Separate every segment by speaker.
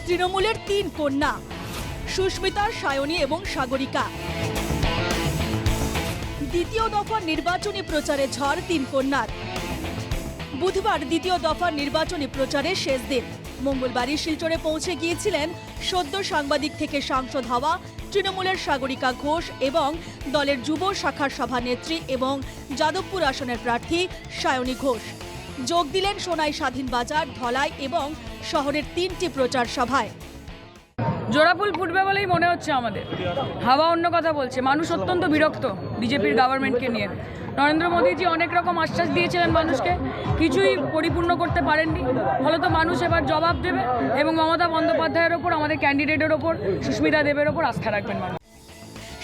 Speaker 1: তৃণমূলের তিন কন্যা সুস্মিতা, সায়নী এবং সাগরিকা। দ্বিতীয় দফার নির্বাচনী প্রচারে ঝড় তিন কন্যার। বুধবার দ্বিতীয় দফার নির্বাচনী প্রচারের শেষ দিন। মঙ্গলবারই শিলচরে পৌঁছে গিয়েছিলেন সদ্য সাংবাদিক থেকে সাংসদ হওয়া তৃণমূলের সাগরিকা ঘোষ এবং দলের যুব শাখার সভানেত্রী এবং যাদবপুর আসনের প্রার্থী সায়নী ঘোষ। যোগ দিলেন সোনাই স্বাধীন বাজার, ধলাই এবং শহরের তিনটি প্রচার সভায়।
Speaker 2: জোড়াফুল ফুটবে বলেই মনে হচ্ছে আমাদের। হাওয়া অন্য কথা বলছে। মানুষ অত্যন্ত বিরক্ত বিজেপির গভর্নমেন্টকে নিয়ে। নরেন্দ্র মোদীজি অনেক রকম আশ্বাস দিয়েছিলেন মানুষকে, কিছুই পরিপূর্ণ করতে পারেননি। ফলত মানুষ এবার জবাব দেবে এবং মমতা বন্দ্যোপাধ্যায়ের ওপর, আমাদের ক্যান্ডিডেটের ওপর, সুস্মিতা দেবের ওপর আস্থা রাখবেন মানুষ।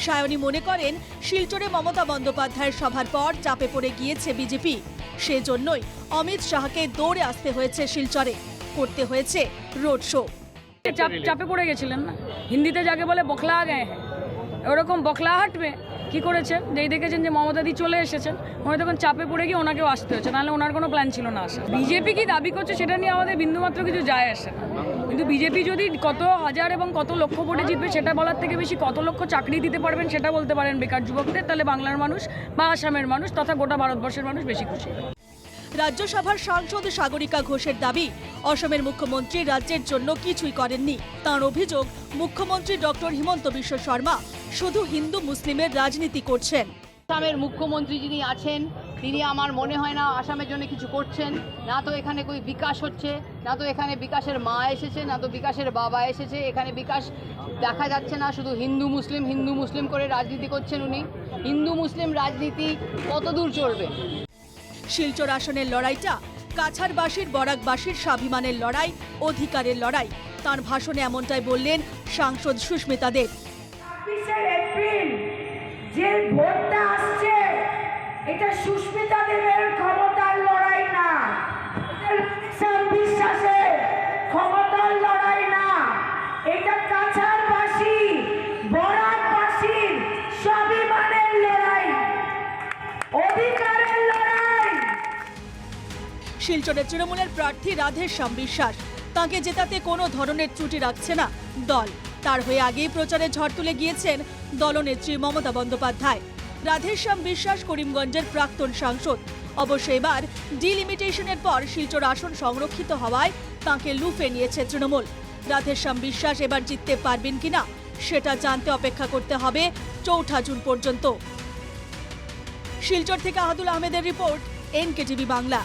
Speaker 1: সায়নী মনে করেন শিলচরে মমতা বন্দ্যোপাধ্যায়ের সভার পর চাপে পড়ে গিয়েছে বিজেপি। সেজন্যই অমিত শাহকে দৌড়ে আসতে হয়েছে শিলচরে, করতে হয়েছে রোড শো।
Speaker 2: চাপে পড়ে গেছিলেন না, হিন্দিতে যাকে বলে বখলা গায়ে হ্যাঁ, ওরকম বখলাহাট মে কি করেছেন, যেই দেখেছেন যে মমতাদি চলে এসেছেন, ওনার তখন চাপে পড়ে গিয়ে ওনাকেও আসতে হয়েছে, নাহলে ওনার কোনো প্ল্যান ছিল না আসা। বিজেপি কি দাবি করছে সেটা নিয়ে আমাদের বিন্দুমাত্র কিছু যায় আসে না, কিন্তু বিজেপি যদি কত হাজার এবং কত লক্ষ ভোটে জিতবে সেটা বলার থেকে বেশি কত লক্ষ চাকরি দিতে পারবেন সেটা বলতে পারেন বেকার যুবকদের, তাহলে বাংলার মানুষ বা আসামের মানুষ তথা গোটা ভারতবর্ষের মানুষ বেশি খুশি।
Speaker 1: রাজ্যসভার সাংসদ সাগরিকা ঘোষের দাবি, অসমের মুখ্যমন্ত্রী রাজ্যের জন্য কিছুই করেননি। তাঁর অভিযোগ, মুখ্যমন্ত্রী ডক্টর হিমন্ত বিশ্ব শর্মা শুধু হিন্দু মুসলিমের রাজনীতি করছেন।
Speaker 3: আসামের মুখ্যমন্ত্রী যিনি আছেন তিনি আমার মনে হয় না আসামের জন্য কিছু করছেন। না তো এখানে કોઈ বিকাশ হচ্ছে, না তো এখানে বিকাশের মা এসেছে, না তো বিকাশের বাবা এসেছে। এখানে বিকাশ দেখা যাচ্ছে না, শুধু হিন্দু মুসলিম করে রাজনীতি করছেন উনি। হিন্দু মুসলিম রাজনীতি কতদূর চলবে?
Speaker 1: শিলচর আসনের লড়াইটা কাছাড়বাসীর, বরাকবাসীর স্বাভিমানের লড়াই, অধিকারের লড়াই। তার ভাষণে এমনটাই বললেন সাংসদ সুস্মিতা দেব।
Speaker 4: ২৬ এপ্রিল যে ভোটটা আসছে এটা সুস্মিতা দেবের ক্ষমতার লড়াই না, বিশ্বাসের ক্ষমতার লড়াই না, এটা কাছাড়বাসী, বরাকবাসীর স্বাভিমানের লড়াই, অধিকারের লড়াই।
Speaker 1: শিলচরের তৃণমূলের প্রার্থী রাধেশ্যাম বিশ্বাস, তাঁকে জেতাতে কোনো ধরনের ত্রুটি রাখছে না দল। তার হয়ে আগেই প্রচারে ঝড় তুলে গিয়েছেন দলনেত্রী মমতা বন্দ্যোপাধ্যায়। রাধেশ্যাম বিশ্বাস করিমগঞ্জের প্রাক্তন সাংসদ। অবশ্য এবার ডিলিমিটেশনের পর শিলচর আসন সংরক্ষিত হওয়ায় তাঁকে লুফে নিয়েছে তৃণমূল। রাধেশ্যাম বিশ্বাস এবার জিততে পারবেন কিনা সেটা জানতে অপেক্ষা করতে হবে ৪ জুন পর্যন্ত। শিলচর থেকে আহাদুল আহমেদের রিপোর্ট, NKTV বাংলা।